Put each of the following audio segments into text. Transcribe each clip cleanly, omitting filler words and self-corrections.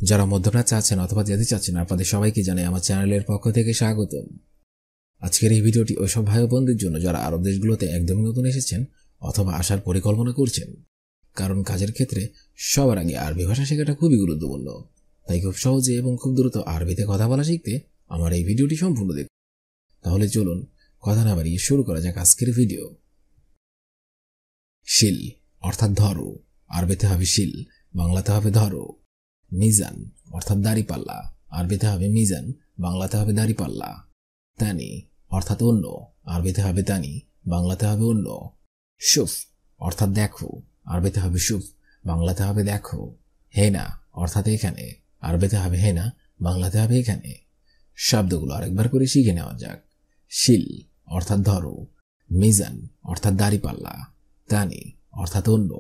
যারা মধ্যপ্রাচ্যে আছেন অথবা যেতে চাচ্ছেন আপনাদের সবাইকে জানাই আমার চ্যানেলের পক্ষ থেকে স্বাগতম। আজকের এই ভিডিওটি ওইসব ভাই বোনদের জন্য যারা আরব দেশগুলোতে একদমই নতুন এসেছেন অথবা আসার পরিকল্পনা করছেন, কারণ কাজের ক্ষেত্রে সবার আগে আরবি ভাষা শেখাটা খুবই গুরুত্বপূর্ণ। তাই খুব সহজে এবং খুব দ্রুত আরবিতে কথা বলা শিখতে আমার এই ভিডিওটি সম্পূর্ণ দেখুন। তাহলে চলুন কথা না বাড়িয়ে শুরু করা যাক আজকের ভিডিও। শিল অর্থাৎ ধরো, আরবিতে হবে শিল, বাংলাতে হবে ধরো। মিজান অর্থাৎ দাড়িপাল্লা, আরবিতে হবে মিজান, বাংলাতে হবে দাড়িপাল্লা। তানি অর্থাৎ অন্য, আরবিতে হবে তানি, বাংলাতে হবে অন্য। শুফ অর্থাৎ দেখো, আরবিতে হবে শুফ, বাংলাতে হবে দেখো। হেনা অর্থাৎ এখানে, আরবিতে হবে হেনা, বাংলাতে হবে এখানে। শব্দগুলো আরেকবার করে শিখে নেওয়া যাক। শিল অর্থাৎ ধরো, মিজান অর্থাৎ দাড়িপাল্লা, তানি অর্থাৎ অন্য,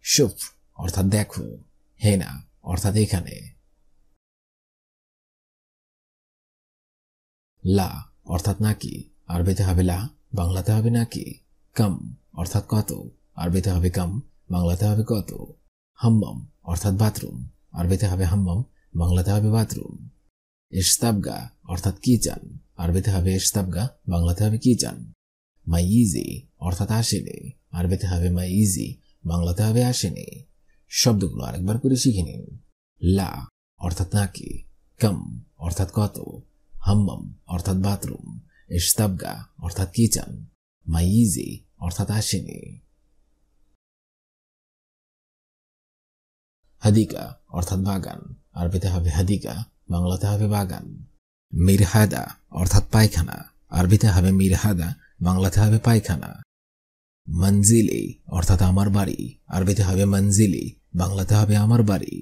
শুফ অর্থাৎ দেখো, হেনা অর্থাৎ এখানে। লা অর্থাৎ নাকি, আরবিতে হবে লা, বাংলাতে হবে নাকি। কাম অর্থাৎ কত, আরবিতে হবে কাম, বাংলাতে হবে কত। হাম্মাম অর্থাৎ বাথরুম, আরবিতে হবে হাম্মাম, বাংলাতে হবে বাথরুম। ইস্তাবগা অর্থাৎ কিচান, আরবিতে হবে ইস্তাবগা, বাংলাতে হবে কিচান। মাই ইজি অর্থাৎ আসেনি, আরবিতে হবে মাই ইজি, বাংলাতে হবে আসেনি। শব্দগুলো আরেকবার করে শিখে নিন। লা অর্থাৎ নাকি, কাম অর্থাৎ কত, হাম্মাম অর্থাৎ বাথরুম, ইস্তাবগা অর্থাৎ কিচান, মাই ইজি অর্থাৎ আসেনি। হাদিকা অর্থাৎ বাগান, আরবিতে হবে হাদিকা, বাংলাতে হবে বাগান। মিরহাদা অর্থাৎ পায়খানা, আরবিতে হবে মিরহাদা, বাংলাতে হবে পায়খানা। মঞ্জিলি অর্থাৎ আমার বাড়ি, আরবিতে হবে মঞ্জিলি, বাংলাতে হবে আমার বাড়ি।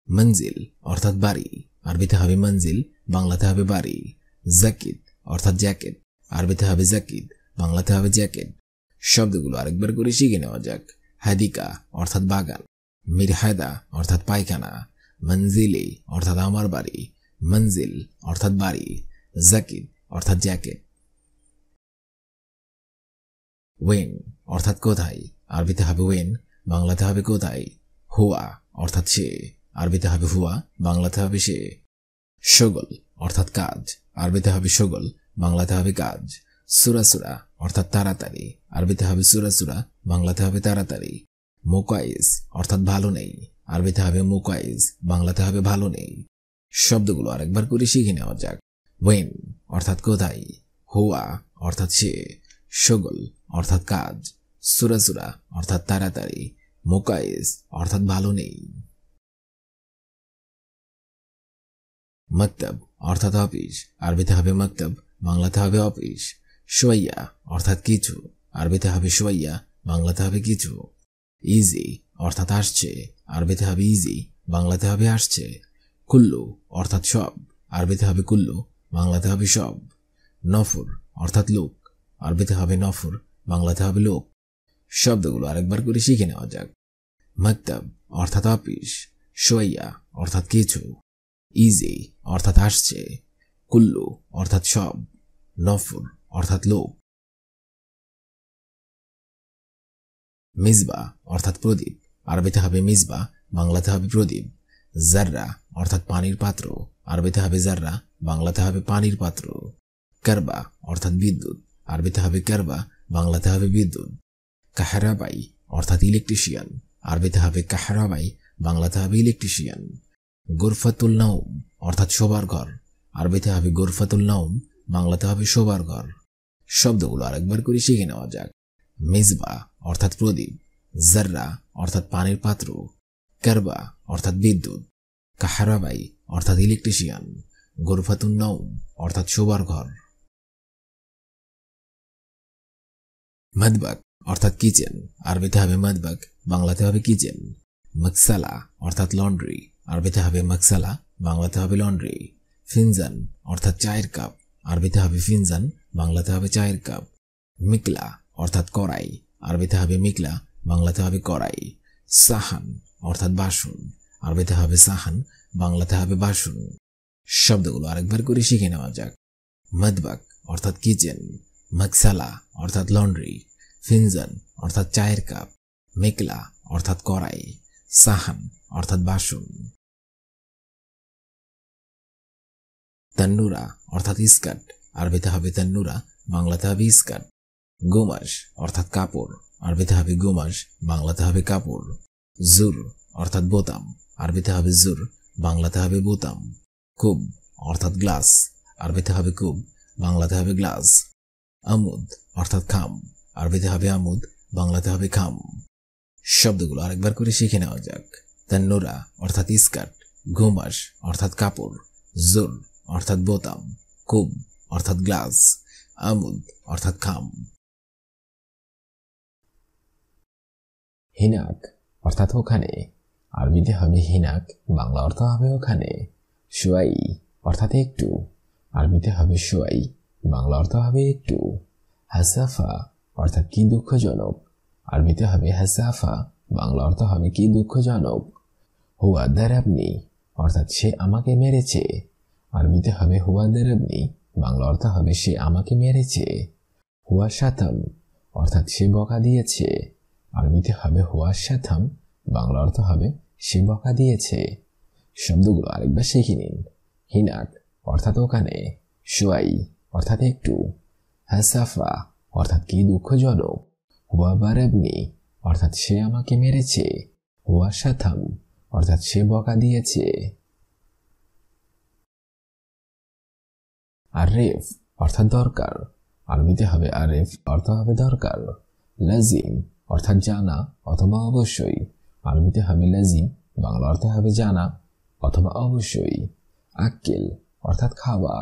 মঞ্জিল অর্থাৎ বাড়ি, আরবিতে হবে মঞ্জিল, বাংলাতে হবে বাড়ি। জাকিদ অর্থাৎ জ্যাকেট, আরবিতে হবে জাকিদ, বাংলাতে হবে জ্যাকেট। শব্দগুলো আরেকবার করে শিখে নেওয়া যাক। হাদিকা অর্থাৎ বাগান, মিরহাদা অর্থাৎ পায়খানা, মঞ্জিলি অর্থাৎ আমার বাড়ি, মঞ্জিল অর্থাৎ বাড়ি, জাকিদ অর্থাৎ জ্যাকেট। ওয়েন অর্থাৎ কোথায়, আরবিতে হবে ওয়েন, বাংলাতে হবে কোথায়। হুয়া অর্থাৎ সে, আরবিতে হবে হুয়া, বাংলাতে হবে সে। শগল অর্থাৎ কাজ, আরবিতে হবে শগল, বাংলাতে হবে কাজ। সুরাসুরা অর্থাৎ তাড়াতাড়ি, আরবিতে হবে সুরাসুরা, বাংলাতে হবে তাড়াতাড়ি। মুকাইজ অর্থাৎ ভালো নেই, আরবিতে হবে মুকাইজ, বাংলাতে হবে ভালো নেই। শব্দগুলো আরেকবার করে শিখে নেওয়া যাক। ওয়েন অর্থাৎ কোথায়, হুয়া অর্থাৎ সে, শগল অর্থাৎ কাজ, সুরাসুরা অর্থাৎ তাড়াতাড়ি, মুকাইজ অর্থাৎ ভালো নেই। মক্তব অর্থাৎ অফিস, আরবিতে হবে মক্তব, বাংলাতে হবে অফিস। সোয়াইয়া অর্থাৎ কিছু, আরবিতে হবে সোয়াইয়া, বাংলাতে হবে কিছু। ইজি অর্থাৎ আসছে, আরবিতে হবে ইজি, বাংলাতে হবে আসছে। কুল্লু অর্থাৎ সব, আরবিতে হবে কুল্লু, বাংলাতে হবে সব। নফর অর্থাৎ লোক, আরবিতে হবে নফর, বাংলাতে হবে লোক। শব্দগুলো আরেকবার করে শিখে নেওয়া যাক। মক্তব অর্থাৎ অফিস, সোয়াইয়া অর্থাৎ কিছু, ইজি অর্থাৎ আসছে, কুল্লু অর্থাৎ সব, নফর অর্থাৎ লোক। মিসবা অর্থাৎ প্রদীপ, আরবিতে হবে মিসবা, বাংলাতে হবে প্রদীপ। জাররা অর্থাৎ পানির পাত্র, আরবিতে হবে জাররা, বাংলাতে হবে পানির পাত্র। কারবা অর্থাৎ বিদ্যুৎ, আরবিতে হবে কারবা, বাংলাতে হবে বিদ্যুৎ। কাহরাবাই অর্থাৎ ইলেকট্রিশিয়ান, আরবিতে হবে কাহরাবাই, বাংলাতে হবে ইলেকট্রিশিয়ান। গোরফাতুল নাউম অর্থাৎ শোবার ঘর, আরবিতে হবে গোরফাতুল নাউম, বাংলাতে হবে শোবার ঘর। শব্দগুলো আরেকবার করে শিখে নেওয়া যাক। মিসবা অর্থাৎ প্রদীপ, জাররা অর্থাৎ পানির পাত্র, কারবা অর্থাৎ বিদ্যুৎ, কাহরাবাই অর্থাৎ ইলেকট্রিশিয়ান, গোরফাতুল নাউম অর্থাৎ শোবার ঘর। মদবাক অর্থাৎ কিচেন, আরবিতে হবে মদবাক, বাংলাতে হবে কিচেন। মকসালা অর্থাৎ লন্ড্রি, আরবিতে হবে মকসালা, বাংলাতে হবে লন্ড্রি। ফিনজান অর্থাৎ চায়ের কাপ, আরবিতে হবে ফিনজান, বাংলাতে হবে চায়ের কাপ। মিকলা অর্থাৎ কড়াই, আরবিতে হবে মিকলা, বাংলাতে হবে কড়াই। সাহান অর্থাৎ বাসন, আরবিতে হবে সাহান, বাংলাতে হবে বাসন। শব্দগুলো আরেকবার করে শিখে নেওয়া যাক। মদবাক অর্থাৎ কিচেন, মকসালা অর্থাৎ লন্ড্রি, ফিনজান অর্থাৎ চায়ের কাপ, মিকলা অর্থাৎ কড়াই, সাহান অর্থাৎ বাসন। তান্নুরা অর্থাৎ স্কার্ট, আরবিতে হবে তান্নুরা, বাংলাতে হবে স্কার্ট। গোমাস অর্থাৎ কাপড়, আরবিতে হবে গোমাস, বাংলাতে হবে কাপড়। জুর অর্থাৎ বোতাম, আরবিতে হবে জুর, বাংলাতে হবে বোতাম। কুব অর্থাৎ গ্লাস, আরবিতে হবে কুব, বাংলাতে হবে গ্লাস। আমুদ অর্থাৎ খাম, আরবিতে হবে আমুদ, বাংলাতে হবে খাম। শব্দগুলো আরেকবার করে শিখে নেওয়া যাক। তান্নুরা অর্থাৎ স্কার্ট, গোমাস অর্থাৎ কাপড়, জুর অর্থাৎ বোতাম, কুব অর্থাৎ গ্লাস, আমুদ অর্থাৎ খাম। হিনাক অর্থাৎ ওখানে, আরবিতে হবে হিনাক, বাংলা অর্থ হবে ওখানে। শোয়াই অর্থাৎ একটু, আরবিতে হবে শোয়াই, বাংলা অর্থ হবে একটু। হাসাফা অর্থাৎ কি দুঃখজনক, আরবিতে হবে হাসাফা, বাংলা অর্থ হবে কি দুঃখজনক। হুয়া দারাবনি অর্থাৎ সে আমাকে মেরেছে, আরবিতে হবে হুয়া দারাবনি, বাংলা অর্থ হবে সে আমাকে মেরেছে। হুয়া শাতাম অর্থাৎ সে বকা দিয়েছে, আরবিতে হবে হুয়া শাতাম, বাংলা অর্থ হবে সে বকা দিয়েছে। শব্দগুলো আরেকবার শিখে নিন। হিনাক অর্থাৎ ওখানে, শোয়াই অর্থাৎ একটু, হাসাফা অর্থাৎ কি দুঃখজনক, হুয়া বারাবনি অর্থাৎ সে আমাকে মেরেছে, হুয়া শাতাম অর্থাৎ সে বকা দিয়েছে। আরেফ অর্থাৎ দরকার, আরবিতে হবে আরেফ, অর্থ হবে দরকার। লাজিম অর্থাৎ জানা অথবা অবশ্যই, আরবিতে হবে লাজিম, বাংলা অর্থ হবে জানা অথবা অবশ্যই। আক্কেল অর্থাৎ খাওয়া,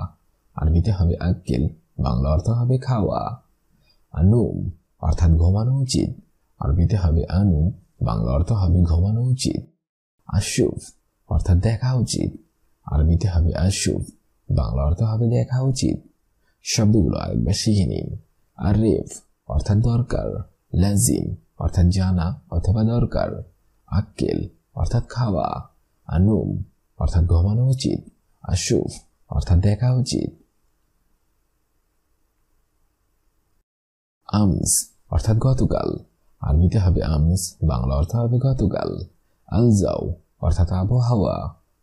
আরবিতে হবে আক্কেল, বাংলা অর্থ হবে খাওয়া। আনুম অর্থাৎ ঘুমানো উচিত, আরবিতে হবে আনুম, বাংলা অর্থ হবে ঘুমানো উচিত। আশুফ অর্থাৎ দেখা উচিত, আরবিতে হবে আশুফ, বাংলা অর্থ হবে দেখা উচিত। শব্দগুলো আরেকবার শিখে নিন। আরেফ অর্থাৎ দরকার, লাজিম অর্থাৎ জানা অথবা দরকার, আক্কেল অর্থাৎ খাওয়া, আনুম অর্থাৎ ঘুমানো উচিত, আশুফ অর্থাৎ দেখা উচিত। আমস অর্থাৎ গতকাল, আরবিতে হবে আমস, বাংলা অর্থ হবে গতকাল। আলজাও অর্থাৎ আবহাওয়া,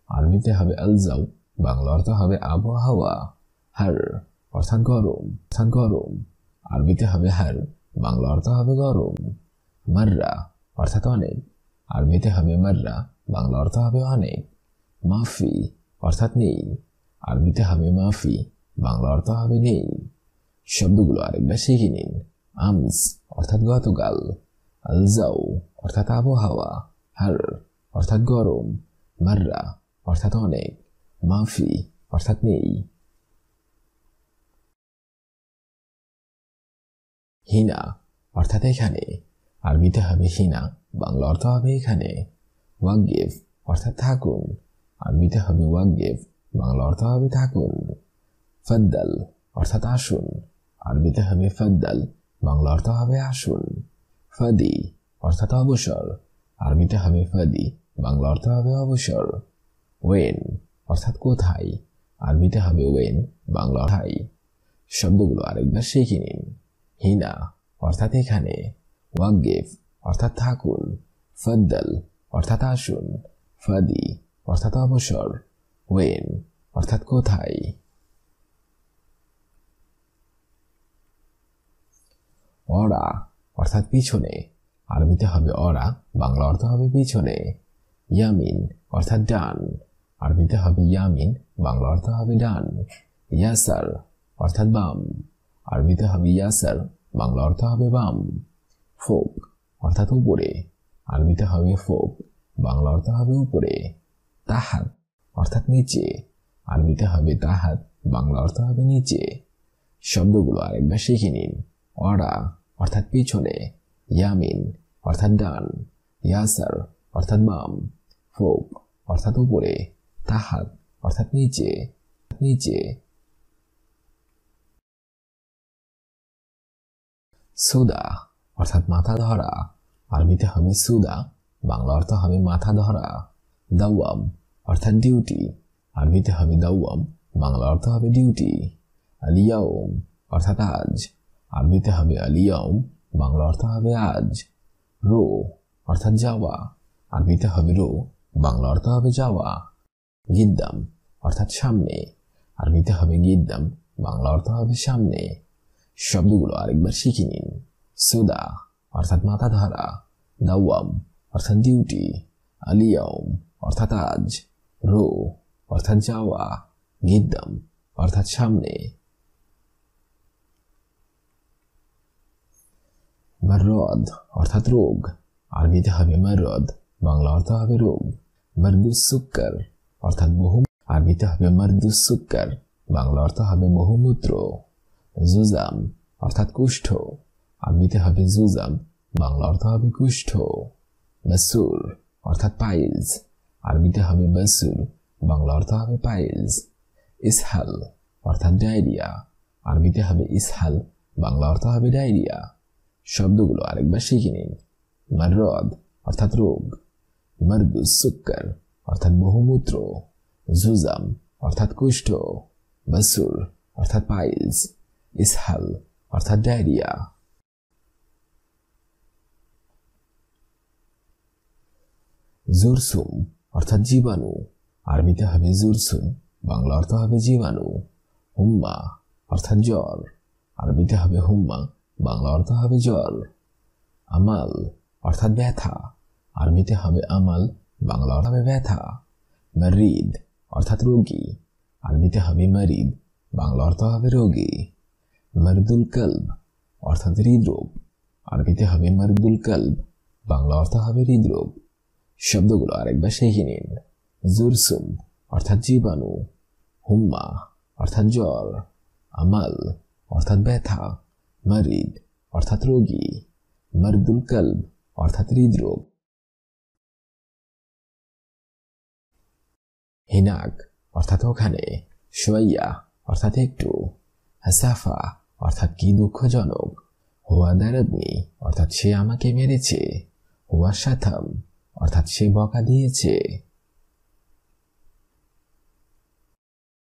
আরবিতে হবে আলজাও, বাংলা অর্থ হবে আবহাওয়া। হার অর্থাৎ গরম, আরবিতে হবে হার, বাংলা অর্থ হবে গরম। মাররা অর্থাৎ অনেক, আরবিতে হবে মাররা, বাংলা অর্থ হবে অনেক। মাফি অর্থাৎ নেই, আরবিতে হবে মাফি, বাংলা অর্থ হবে নেই। শব্দগুলো আরেকবার শিখে নিন। আমস অর্থাৎ গতকাল, আলজাও অর্থাৎ আবহাওয়া, হার অর্থাৎ গরম, মাররা অর্থাৎ অনেক, মাফি অর্থাৎ নেই। হিনা অর্থাৎ এখানে, আরবিতে হবে হিনা, বাংলা অর্থ হবে এখানে। ওয়াগিফ অর্থাৎ থাকুন, আরবিতে হবে ওয়াগিফ, বাংলা অর্থ হবে থাকুন। ফাদ্দাল অর্থাৎ আসুন, আরবিতে হবে ফাদ্দাল, বাংলা অর্থ হবে আসুন। ফাদি অর্থাৎ অবসর, আরবিতে হবে ফাদি, বাংলা অর্থ হবে অবসর। ওয়েন অর্থাৎ কোথায়, আরবিতে হবে ওয়েন, বাংলা কোথায়। শব্দগুলো আরেকবার শিখে নিন। হিনা অর্থাৎ এখানে, ওয়াগিফ অর্থাৎ থাকুন, ফাদ্দাল অর্থাৎ আসুন, ফাদি অর্থাৎ অবসর, ওয়েন অর্থাৎ কোথায়। অরা অর্থাৎ পিছনে, আরবিতে হবে অরা, বাংলা অর্থ হবে পিছনে। ইয়ামিন অর্থাৎ ডান, আরবিতে হবে ইয়ামিন, বাংলা অর্থ হবে ডান। ইয়াসার অর্থাৎ বাম, আরবিতে হবে ইয়াসার, বাংলা অর্থ হবে বাম। ফোক অর্থাৎ উপরে, আরবিতে হবে ফোক, বাংলা অর্থ হবে উপরে। তাহাত অর্থাৎ নিচে, আরবিতে হবে তাহাত, বাংলা অর্থ হবে নিচে। শব্দগুলো আরেকবার শিখে নিন। অরা অর্থাৎ পিছনে, ইয়ামিন অর্থাৎ ডান, ইয়াসার অর্থাৎ বাম, ফোক অর্থাৎ উপরে, তাহাত অর্থাৎ নিচে। সুদা অর্থাৎ মাথা ধরা, আরবিতে হবে সুদা, বাংলা অর্থ হবে মাথা ধরা। দাওয়াম অর্থাৎ ডিউটি, আরবিতে হবে দাওয়াম, বাংলা অর্থ হবে ডিউটি। আলিয়াউম অর্থাৎ আজ, আরবিতে হবে আলিয়াউম, বাংলা অর্থ হবে আজ। রো অর্থাৎ যাওয়া, আরবিতে হবে রো, বাংলা অর্থ হবে যাওয়া। গিদ্দাম অর্থাৎ সামনে, আরবিতে হবে গিদ্দাম, বাংলা অর্থ হবে সামনে। শব্দগুলো আরেকবার শিখে নিন। সুদা অর্থাৎ মাথা ধরা, দাওয়াম অর্থাৎ ডিউটি, আলিয়াউম অর্থাৎ আজ, রো অর্থাৎ যাওয়া, গিদ্দাম অর্থাৎ সামনে। মাররদ অর্থাৎ রোগ, আরবিতে হবে মাররদ, বাংলা অর্থ হবে রোগ। মারদুস সুক্কার অর্থাৎ বহু, আরবিতে হবে মারদুস সুক্কার, বাংলা অর্থ হবে বহুমূত্র। জুজাম অর্থাৎ কুষ্ঠ, আরবিতে হবে জুজাম, বাংলা অর্থ হবে কুষ্ঠ। বাসুর অর্থাৎ পাইলস, আরবিতে হবে বাসুর, বাংলা অর্থ হবে পাইলস। ইসহাল অর্থাৎ ডায়রিয়া, আরবিতে হবে ইসহাল, বাংলা অর্থ হবে ডায়রিয়া। শব্দগুলো আরেকবার শিখে নিন। মাররদ অর্থাৎ রোগ, মারদুস সুক্কার অর্থাৎ বহুমূত্র, জুজাম অর্থাৎ কুষ্ঠ, বাসুর অর্থাৎ পাইলস, ইসহাল অর্থাৎ ডায়রিয়া। জুরসুম অর্থাৎ জীবাণু, আরবিতে হবে জুরসুম, বাংলা অর্থ হবে জীবাণু। হুম্মা অর্থাৎ জ্বর, আরবিতে হবে হুম্মা, বাংলা অর্থ হবে জ্বর। আমাল অর্থাৎ ব্যথা, আরবিতে হবে আমাল, বাংলা অর্থ হবে ব্যথা। মারিদ অর্থাৎ রোগী, আরবিতে হবে মারিদ, বাংলা অর্থ হবে রোগী। মারদুল কলব অর্থাৎ হৃদরোগ, আরবিতে হবে মারদুল কলব, বাংলা অর্থ হবে হৃদরোগ। শব্দগুলো আরেকবার শিখে নিন। জুরসুম অর্থাৎ জীবাণু, হুম্মা অর্থাৎ জ্বর, আমাল অর্থাৎ ব্যথা, মারিদ অর্থাৎ রোগী, মারদুল কলব অর্থাৎ হৃদরোগ। হিনাক অর্থাৎ ওখানে, শোয়া অর্থাৎ একটু, হাসাফা অর্থাৎ কি দুঃখজনক, হুয়া দারাবনি অর্থাৎ সে আমাকে মেরেছে, হুয়া শাথাম অর্থাৎ সে বকা দিয়েছে।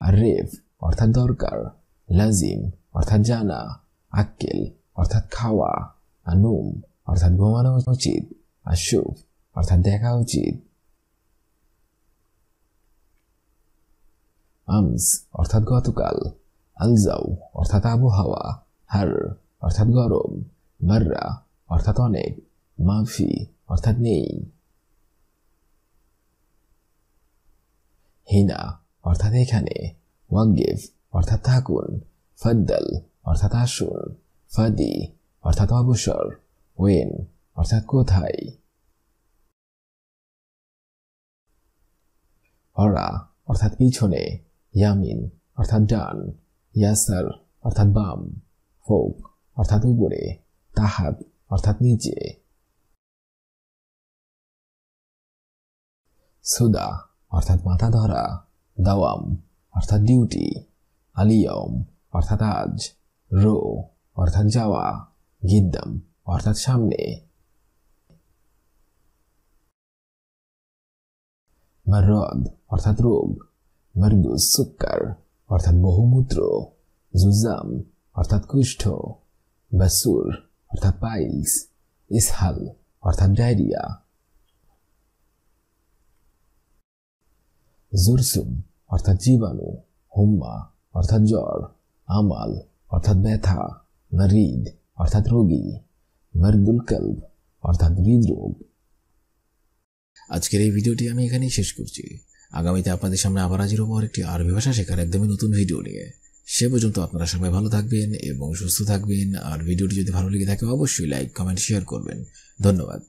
আরেফ অর্থাৎ দরকার, লাজিম অর্থাৎ জানা, আক্কেল অর্থাৎ খাওয়া, আনুম অর্থাৎ ঘুমানো উচিত, আশুফ অর্থাৎ দেখা উচিত। আমস অর্থাৎ গতকাল, আলজাউ অর্থাৎ আবহাওয়া, হার অর্থাৎ গরম, মাররা অর্থাৎ অনেক, মাফি অর্থাৎ নেই। হিনা অর্থাৎ এখানে, ওয়াগিফ অর্থাৎ থাকুন, ফদ্দাল অর্থাৎ আসুন, ফাদি অর্থাৎ অবসর, ওয়েন অর্থাৎ কোথায়। হরা অর্থাৎ পিছনে, ইয়ামিন অর্থাৎ ডান, ইয়াসার অর্থাৎ বাম, ফোক অর্থাৎ উপরে, তাহাত অর্থাৎ নিচে। সুদা অর্থাৎ মাথা ধরা, দাওয়াম অর্থাৎ ডিউটি, আলিয়ম অর্থাৎ আজ, রো অর্থাৎ যাওয়া, গিদ্দাম অর্থাৎ সামনে। মাররদ অর্থাৎ রোগ, মারদুস সুক্কার অর্থাৎ বহুমূত্র, জুজাম অর্থাৎ কুষ্ঠ, বাসুর অর্থাৎ পাইলস, ইসহাল অর্থাৎ ডায়রিয়া। জুরসুম অর্থাৎ জীবাণু, হুম্মা অর্থাৎ জ্বর, আমাল অর্থাৎ ব্যথা, মারিদ অর্থাৎ রোগী, মারদুল কলব অর্থাৎ হৃদরোগ। আজকের এই ভিডিওটি আমি এখানেই শেষ করছি। আগামীতে আপনাদের সামনে আবার হাজির হবো একটি আরবি ভাষা শেখার একদমই নতুন ভিডিও নিয়ে। সে পর্যন্ত আপনারা সবাই ভালো থাকবেন এবং সুস্থ থাকবেন। আর ভিডিওটি যদি ভালো লেগে থাকে অবশ্যই লাইক, কমেন্ট, শেয়ার করবেন। ধন্যবাদ।